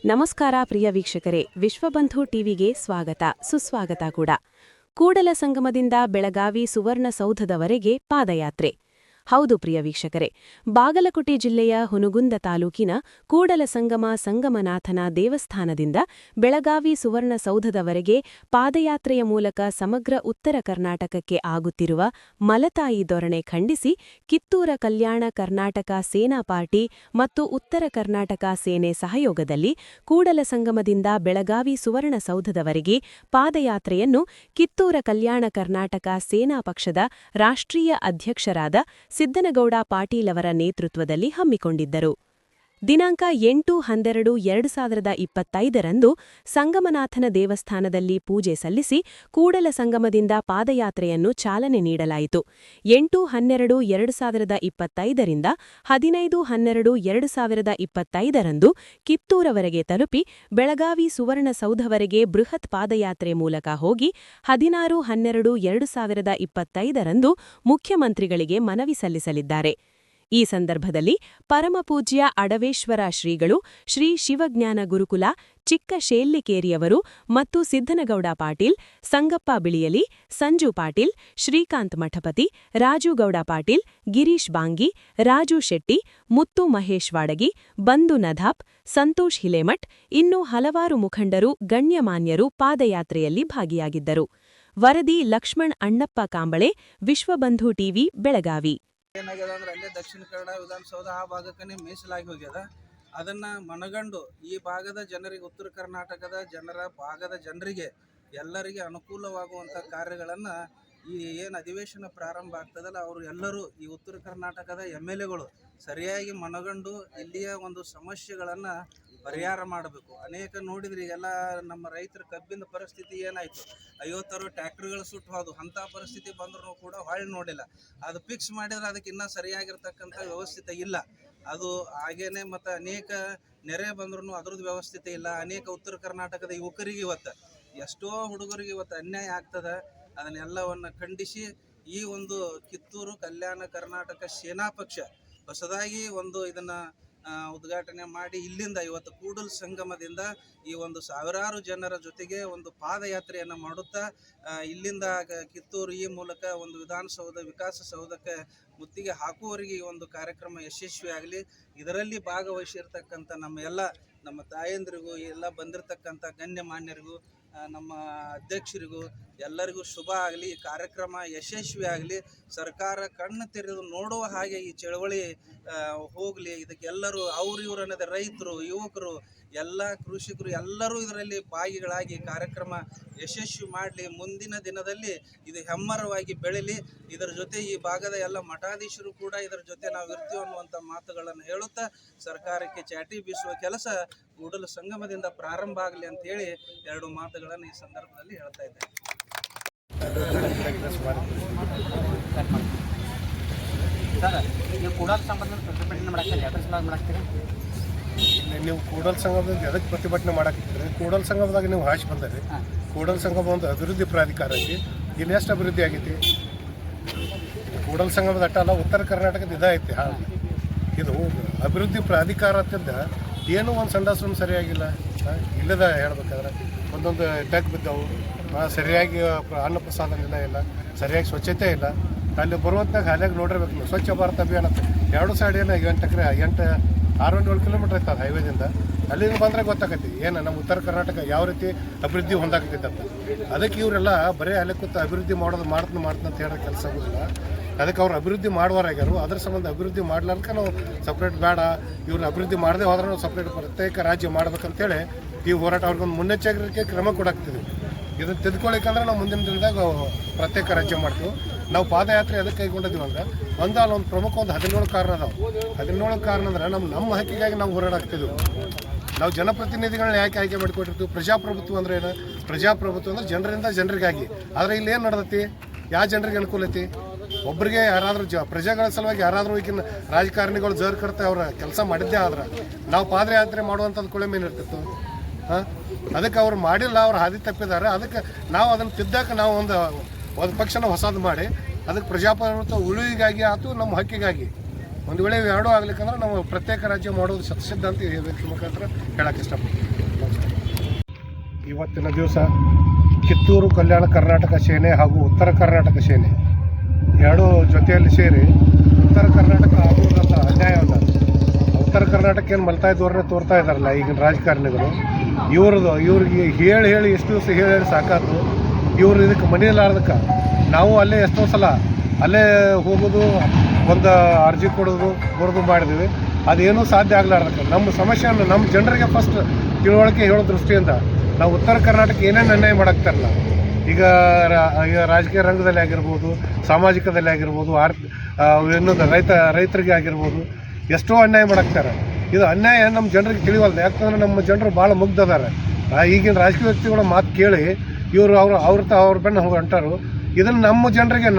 ನಮಸ್ಕಾರ ಪ್ರಿಯ ವೀಕ್ಷಕರೇ, ವಿಶ್ವಬಂಧು ಟಿವಿಗೆ ಸ್ವಾಗತ ಸುಸ್ವಾಗತ ಕೂಡ. ಕೂಡಲ ಸಂಗಮದಿಂದ ಬೆಳಗಾವಿ ಸುವರ್ಣಸೌಧದವರೆಗೆ ಪಾದಯಾತ್ರೆ. ಹೌದು ಪ್ರಿಯ ವೀಕ್ಷಕರೇ, ಬಾಗಲಕೋಟೆ ಜಿಲ್ಲೆಯ ಹುನಗುಂದ ತಾಲೂಕಿನ ಕೂಡಲ ಸಂಗಮ ಸಂಗಮನಾಥನ ದೇವಸ್ಥಾನದಿಂದ ಬೆಳಗಾವಿ ಸುವರ್ಣಸೌಧದವರೆಗೆ ಪಾದಯಾತ್ರೆಯ ಮೂಲಕ ಸಮಗ್ರ ಉತ್ತರ ಕರ್ನಾಟಕಕ್ಕೆ ಆಗುತ್ತಿರುವ ಮಲತಾಯಿ ಧೋರಣೆ ಖಂಡಿಸಿ ಕಿತ್ತೂರ ಕಲ್ಯಾಣ ಕರ್ನಾಟಕ ಸೇನಾ ಪಾರ್ಟಿ ಮತ್ತು ಉತ್ತರ ಕರ್ನಾಟಕ ಸೇನೆ ಸಹಯೋಗದಲ್ಲಿ ಕೂಡಲ ಸಂಗಮದಿಂದ ಬೆಳಗಾವಿ ಸುವರ್ಣಸೌಧದವರೆಗೆ ಪಾದಯಾತ್ರೆಯನ್ನು ಕಿತ್ತೂರ ಕಲ್ಯಾಣ ಕರ್ನಾಟಕ ಸೇನಾ ಪಕ್ಷದ ರಾಷ್ಟ್ರೀಯ ಅಧ್ಯಕ್ಷರಾದ ಸಿದ್ದನಗೌಡ ಪಾಟೀಲ್ ಅವರ ನೇತೃತ್ವದಲ್ಲಿ ಹಮ್ಮಿಕೊಂಡಿದ್ದರು. ದಿನಾಂಕ 8-12-2025 ಸಂಗಮನಾಥನ ದೇವಸ್ಥಾನದಲ್ಲಿ ಪೂಜೆ ಸಲ್ಲಿಸಿ ಕೂಡಲ ಸಂಗಮದಿಂದ ಪಾದಯಾತ್ರೆಯನ್ನು ಚಾಲನೆ ನೀಡಲಾಯಿತು. 8-12-2025 15-12-2025 ಕಿತ್ತೂರವರೆಗೆ ತಲುಪಿ ಬೆಳಗಾವಿ ಸುವರ್ಣಸೌಧವರೆಗೆ ಬೃಹತ್ ಪಾದಯಾತ್ರೆ ಮೂಲಕ ಹೋಗಿ 16-12-2025 ಮುಖ್ಯಮಂತ್ರಿಗಳಿಗೆ ಮನವಿ ಸಲ್ಲಿಸಲಿದ್ದಾರೆ. ಈ ಸಂದರ್ಭದಲ್ಲಿ ಪರಮಪೂಜ್ಯ ಅಡವೇಶ್ವರ ಶ್ರೀಗಳು, ಶ್ರೀ ಶಿವಜ್ಞಾನ ಗುರುಕುಲ ಚಿಕ್ಕ ಶೇಲ್ಲಿಕೇರಿಯವರು ಮತ್ತು ಸಿದ್ದನಗೌಡ ಪಾಟೀಲ್, ಸಂಗಪ್ಪ ಬಿಳಿಯಲಿ, ಸಂಜು ಪಾಟೀಲ್, ಶ್ರೀಕಾಂತ್ ಮಠಪತಿ, ರಾಜುಗೌಡ ಪಾಟೀಲ್, ಗಿರೀಶ್ ಬಾಂಗಿ, ರಾಜು ಶೆಟ್ಟಿ, ಮುತ್ತು ಮಹೇಶ್ ವಾಡಗಿ, ಬಂದು ನಧಾಪ್, ಸಂತೋಷ್ ಹಿಲೇಮಠ್ ಇನ್ನೂ ಹಲವಾರು ಮುಖಂಡರು ಗಣ್ಯಮಾನ್ಯರು ಪಾದಯಾತ್ರೆಯಲ್ಲಿ ಭಾಗಿಯಾಗಿದ್ದರು. ವರದಿ ಲಕ್ಷ್ಮಣ್ ಅಣ್ಣಪ್ಪ ಕಾಂಬಳೆ, ವಿಶ್ವಬಂಧು ಟಿವಿ, ಬೆಳಗಾವಿ. ಏನಾಗ್ಯದ ಅಂದ್ರೆ ಅಲ್ಲೇ ದಕ್ಷಿಣ ಕನ್ನಡ ವಿಧಾನಸೌಧ ಆ ಭಾಗಕ್ಕೇ ಮೀಸಲಾಗಿ ಹೋಗ್ಯದ. ಅದನ್ನ ಮನಗಂಡು ಈ ಭಾಗದ ಜನರಿಗೆ, ಉತ್ತರ ಕರ್ನಾಟಕದ ಭಾಗದ ಜನರಿಗೆ ಎಲ್ಲರಿಗೆ ಅನುಕೂಲವಾಗುವಂಥ ಕಾರ್ಯಗಳನ್ನು ಈ ಏನು ಅಧಿವೇಶನ ಪ್ರಾರಂಭ ಆಗ್ತದಲ್ಲ, ಅವರು ಎಲ್ಲರೂ ಈ ಉತ್ತರ ಕರ್ನಾಟಕದ MLAಗಳು ಸರಿಯಾಗಿ ಮನಗಂಡು ಇಲ್ಲಿಯ ಒಂದು ಸಮಸ್ಯೆಗಳನ್ನು ಪರಿಹಾರ ಮಾಡಬೇಕು. ಅನೇಕ ನೋಡಿದ್ರಿ, ಎಲ್ಲ ನಮ್ಮ ರೈತರ ಕಬ್ಬಿನ ಪರಿಸ್ಥಿತಿ ಏನಾಯಿತು, 50 ಟ್ಯಾಕ್ಟ್ರಿಗಳು ಸುಟ್ಟು ಹೋದು, ಅಂಥ ಪರಿಸ್ಥಿತಿ ಬಂದರೂ ಕೂಡ ಹೊಳ್ಳಿ ನೋಡಿಲ್ಲ. ಅದು ಫಿಕ್ಸ್ ಮಾಡಿದ್ರೆ ಅದಕ್ಕೆ ಇನ್ನೂ ಸರಿಯಾಗಿರ್ತಕ್ಕಂಥ ವ್ಯವಸ್ಥಿತ ಇಲ್ಲ. ಅದು ಹಾಗೇನೆ ಮತ್ತು ಅನೇಕ ನೆರೆ ಬಂದ್ರೂ ಅದ್ರದ್ದು ವ್ಯವಸ್ಥಿತ ಇಲ್ಲ. ಅನೇಕ ಉತ್ತರ ಕರ್ನಾಟಕದ ಯುವಕರಿಗೆ ಇವತ್ತು ಎಷ್ಟೋ ಹುಡುಗರಿಗೆ ಇವತ್ತು ಅನ್ಯಾಯ ಆಗ್ತದೆ. ಅದನ್ನೆಲ್ಲವನ್ನು ಖಂಡಿಸಿ ಈ ಒಂದು ಕಿತ್ತೂರು ಕಲ್ಯಾಣ ಕರ್ನಾಟಕ ಸೇನಾ ಪಕ್ಷ ಹೊಸದಾಗಿ ಒಂದು ಇದನ್ನು ಉದ್ಘಾಟನೆ ಮಾಡಿ ಇಲ್ಲಿಂದ ಇವತ್ತು ಕೂಡಲ ಸಂಗಮದಿಂದ ಈ ಒಂದು ಸಾವಿರಾರು ಜನರ ಜೊತೆಗೆ ಒಂದು ಪಾದಯಾತ್ರೆಯನ್ನು ಮಾಡುತ್ತಾ ಇಲ್ಲಿಂದ ಕಿತ್ತೂರು ಈ ಮೂಲಕ ಒಂದು ವಿಧಾನಸೌಧ ವಿಕಾಸಸೌಧಕ್ಕೆ ಮುತ್ತಿಗೆ ಹಾಕುವವರೆಗೆ ಈ ಒಂದು ಕಾರ್ಯಕ್ರಮ ಯಶಸ್ವಿಯಾಗಲಿ. ಇದರಲ್ಲಿ ಭಾಗವಹಿಸಿರ್ತಕ್ಕಂಥ ನಮ್ಮ ತಾಯಂದಿರಿಗೂ, ಎಲ್ಲ ಬಂದಿರತಕ್ಕಂಥ ಗಣ್ಯಮಾನ್ಯರಿಗೂ, ನಮ್ಮ ಅಧ್ಯಕ್ಷರಿಗೂ ಎಲ್ಲರಿಗೂ ಶುಭ ಆಗಲಿ. ಈ ಕಾರ್ಯಕ್ರಮ ಯಶಸ್ವಿ ಆಗಲಿ. ಸರ್ಕಾರ ಕಣ್ಣು ತೆರೆದು ನೋಡುವ ಹಾಗೆ ಈ ಚಳವಳಿ ಹೋಗಲಿ. ಇದಕ್ಕೆಲ್ಲರೂ ಇವರು ಅನ್ನೋದು ರೈತರು, ಯುವಕರು, ಎಲ್ಲ ಕೃಷಿಕರು ಎಲ್ಲರೂ ಇದರಲ್ಲಿ ಭಾಗಿಗಳಾಗಿ ಕಾರ್ಯಕ್ರಮ ಯಶಸ್ವಿ ಮಾಡಲಿ. ಮುಂದಿನ ದಿನದಲ್ಲಿ ಇದು ಹೆಮ್ಮರವಾಗಿ ಬೆಳೀಲಿ. ಇದರ ಜೊತೆ ಈ ಭಾಗದ ಎಲ್ಲ ಮಠಾಧೀಶರು ಕೂಡ ಇದರ ಜೊತೆ ನಾವು ಇರ್ತೀವಿ ಅನ್ನುವಂಥ ಮಾತುಗಳನ್ನು ಹೇಳುತ್ತಾ ಸರ್ಕಾರಕ್ಕೆ ಚಾಟಿ ಬೀಸುವ ಕೆಲಸ ಕೂಡಲ ಸಂಗಮದಿಂದ ಪ್ರಾರಂಭ ಆಗಲಿ ಅಂತ ಹೇಳಿ 2 ಮಾತುಗಳನ್ನು ಈ ಸಂದರ್ಭದಲ್ಲಿ ಹೇಳ್ತಾ ಇದ್ದೇನೆ. ನೀವು ಕೂಡಲ ಸಂಗಮದಿಂದ ಎದಕ್ಕೆ ಪ್ರತಿಭಟನೆ ಮಾಡಾಕಿದ್ರೆ, ಕೂಡಲ ಸಂಗಮದಾಗ ನೀವು ಹಾಶಿ ಬಂದರೆ ಕೂಡಲ ಸಂಗಮ ಒಂದು ಅಭಿವೃದ್ಧಿ ಪ್ರಾಧಿಕಾರ ಐತಿ. ಇಲ್ಲಿ ಎಷ್ಟು ಅಭಿವೃದ್ಧಿ ಆಗೈತಿ? ಕೂಡಲ ಸಂಗಮದ ಅಲ್ಲ, ಉತ್ತರ ಕರ್ನಾಟಕದ ಇದೈತಿ. ಇದು ಅಭಿವೃದ್ಧಿ ಪ್ರಾಧಿಕಾರ ಅಂತಂದ ಏನೂ ಒಂದು ಸಂಡಾಸನ ಸರಿಯಾಗಿಲ್ಲ. ಇಲ್ಲದ ಹೇಳ್ಬೇಕಾದ್ರೆ ಒಂದೊಂದು ಟೆಕ್ ಬಿದ್ದವು, ಸರಿಯಾಗಿ ಅನ್ನ ಪ್ರಸಾದನೆಲ್ಲ ಇಲ್ಲ, ಸರಿಯಾಗಿ ಸ್ವಚ್ಛತೆ ಇಲ್ಲ. ಅಲ್ಲಿ ಬರುವಂತಾಗ ಹಾಲಿಯಾಗಿ ನೋಡಿರ್ಬೇಕು ನೀವು. ಸ್ವಚ್ಛ ಭಾರತ ಅಭಿಯಾನ ಅಂತ 2 ಸೈಡ್ ಏನು 6-7 ಕಿಲೋಮೀಟ್ರ್ ಐತೆ ಅದು ಹೈವೇದಿಂದ. ಅಲ್ಲಿಂದ ಬಂದರೆ ಗೊತ್ತಾಗತ್ತೆ ಏನು ನಮ್ಮ ಉತ್ತರ ಕರ್ನಾಟಕ ಯಾವ ರೀತಿ ಅಭಿವೃದ್ಧಿ ಹೊಂದಾಕತ್ತೈತೆ. ಅದಕ್ಕೆ ಇವರೆಲ್ಲ ಬರೀ ಅಲ್ಲಿ ಕೂತು ಅಭಿವೃದ್ಧಿ ಮಾಡ್ತೀನಿ ಅಂತ ಹೇಳೋ ಕೆಲಸ ಆಗೋದಿಲ್ಲ. ಅದಕ್ಕೆ ಅವ್ರು ಅಭಿವೃದ್ಧಿ ಮಾಡುವರಾಗ್ಯಾರು. ಅದ್ರ ಸಂಬಂಧ ಅಭಿವೃದ್ಧಿ ಮಾಡ್ಲಾರ್ಕ ನಾವು ಸಪ್ರೇಟ್ ಬೇಡ, ಇವ್ರನ್ನ ಅಭಿವೃದ್ಧಿ ಮಾಡದೆ ಹೋದ್ರೆ ನಾವು ಸಪ್ರೇಟ್ ಪ್ರತ್ಯೇಕ ರಾಜ್ಯ ಮಾಡ್ಬೇಕಂತೇಳಿ ಈ ಹೋರಾಟ ಅವ್ರಿಗೊಂದು ಮುನ್ನೆಚ್ಚರಿಕೆ ಕ್ರಮ ಕೊಡಾಕ್ತಿದ್ವಿ. ಇದನ್ನು ತೆಗೆದುಕೊಳ್ಳಿಕ್ಕಂದ್ರೆ ನಾವು ಮುಂದಿನ ದಿನದಾಗ ಪ್ರತ್ಯೇಕ ರಾಜ್ಯ ಮಾಡ್ತೀವಿ. ನಾವು ಪಾದಯಾತ್ರೆ ಅದಕ್ಕೆ ಕೈಗೊಂಡಿದ್ದೀವಿ ಅಂದ್ರೆ ಒಂದು ಪ್ರಮುಖ 17 ಕಾರಣ ಅದಾವೆ. 17 ಕಾರಣ ಅಂದ್ರೆ ನಮ್ಮ ಹಕ್ಕಿಗಾಗಿ ನಾವು ಹೋರಾಡ್ತಿದ್ವಿ. ನಾವು ಜನಪ್ರತಿನಿಧಿಗಳನ್ನ ಯಾಕೆ ಆಯ್ಕೆ ಮಾಡಿಕೊಟ್ಟಿರ್ತೀವಿ? ಪ್ರಜಾಪ್ರಭುತ್ವ ಅಂದ್ರೆ ಏನು? ಪ್ರಜಾಪ್ರಭುತ್ವ ಅಂದ್ರೆ ಜನರಿಂದ ಜನರಿಗಾಗಿ. ಆದರೆ ಇಲ್ಲಿ ಏನು ನಡೆದೈತಿ? ಯಾವ ಜನರಿಗೆ ಅನುಕೂಲ ಐತಿ? ಒಬ್ಬರಿಗೆ ಯಾರಾದರೂ ಪ್ರಜೆಗಳ ಸಲುವಾಗಿ ಯಾರಾದರೂ ಈಗಿನ ರಾಜಕಾರಣಿಗಳು ಜರ್ ಕಡ್ತಾ ಅವ್ರ ಕೆಲಸ ಮಾಡಿದ್ದೇ ಆದ್ರೆ ನಾವು ಪಾದಯಾತ್ರೆ ಮಾಡುವಂಥದ್ದು ಕೊಳೆ ಮೇಲೆ ಇರ್ತಿತ್ತು. ಅದಕ್ಕೆ ಅವ್ರು ಮಾಡಿಲ್ಲ, ಅವ್ರು ಹಾದಿ ತಪ್ಪಿದ್ದಾರೆ. ಅದಕ್ಕೆ ನಾವು ಅದನ್ನು ತಿದ್ದಾಕ ನಾವು ಒಂದು ಪಕ್ಷನ ಹೊಸದು ಮಾಡಿ ಅದಕ್ಕೆ ಪ್ರಜಾಪ್ರಭುತ್ವ ಉಳಿವಿಗಾಗಿ ಆಯ್ತು, ನಮ್ಮ ಹಕ್ಕಿಗಾಗಿ ಒಂದು ವೇಳೆ ಎರಡೂ ಆಗ್ಲಿಕ್ಕಂದ್ರೆ ನಾವು ಪ್ರತ್ಯೇಕ ರಾಜ್ಯ ಮಾಡೋದು ಶತಸಿದ್ಧ ಅಂತ ಈ ವ್ಯಕ್ತಿ ಮುಖಾಂತರ ಹೇಳಕ್ಕೆ ಇಷ್ಟಪಡ್ತೀವಿ. ಇವತ್ತಿನ ದಿವಸ ಕಿತ್ತೂರು ಕಲ್ಯಾಣ ಕರ್ನಾಟಕ ಸೇನೆ ಹಾಗೂ ಉತ್ತರ ಕರ್ನಾಟಕ ಸೇನೆ ಎರಡೂ ಜೊತೆಯಲ್ಲಿ ಸೇರಿ ಉತ್ತರ ಕರ್ನಾಟಕ ಆಗುವಂಥ ಅನ್ಯಾಯವನ್ನು ಉತ್ತರ ಕರ್ನಾಟಕ ಏನು ಮಲ್ತಾ ಇದ್ದವ್ರನ್ನ ತೋರ್ತಾ ಇದ್ದಾರಲ್ಲ ಈಗಿನ ರಾಜಕಾರಣಿಗಳು ಇವ್ರಿಗೆ ಹೇಳಿ ಎಷ್ಟು ದಿವಸ ಹೇಳಿ ಸಾಕಾದ್ರು. ಇವರು ಇದಕ್ಕೆ ಮನೆಯಲ್ಲಾರ್ದಕ್ಕೆ ನಾವು ಅಲ್ಲೇ ಎಷ್ಟೋ ಸಲ ಅಲ್ಲೇ ಹೋಗೋದು, ಒಂದು ಅರ್ಜಿ ಕೊಡೋದು ಬರೋದು ಮಾಡಿದ್ವಿ. ಅದೇನೂ ಸಾಧ್ಯ ಆಗಲಾರ್ದಕ್ಕೆ ನಮ್ಮ ಸಮಸ್ಯೆಯನ್ನು ನಮ್ಮ ಜನರಿಗೆ ಫಸ್ಟ್ ತಿಳುವಳಿಕೆ ಹೇಳೋ ದೃಷ್ಟಿಯಿಂದ ನಾವು ಉತ್ತರ ಕರ್ನಾಟಕ ಏನೇನು ಅನ್ಯಾಯ ಮಾಡಾಕ್ತಾರಲ್ಲ, ಈಗ ರಾಜಕೀಯ ರಂಗದಲ್ಲಿ ಆಗಿರ್ಬೋದು, ಸಾಮಾಜಿಕದಲ್ಲಿ ಆಗಿರ್ಬೋದು, ಇನ್ನೊಂದು ರೈತರಿಗೆ ಆಗಿರ್ಬೋದು, ಎಷ್ಟೋ ಅನ್ಯಾಯ ಮಾಡಾಕ್ತಾರೆ. ಇದು ಅನ್ಯಾಯ ನಮ್ಮ ಜನರಿಗೆ ತಿಳಿವಲ್ದು. ಯಾಕಂದ್ರೆ ನಮ್ಮ ಜನರು ಭಾಳ ಮುಗ್ಧದಾರೆ. ಈಗಿನ ರಾಜಕೀಯ ವ್ಯಕ್ತಿಗಳ ಮಾತು ಕೇಳಿ ಇವರು ಅವ್ರ ಬೆನ್ನು ಹೊಂಟಾರು. ಇದನ್ನು ನಮ್ಮ ಜನರಿಗೆ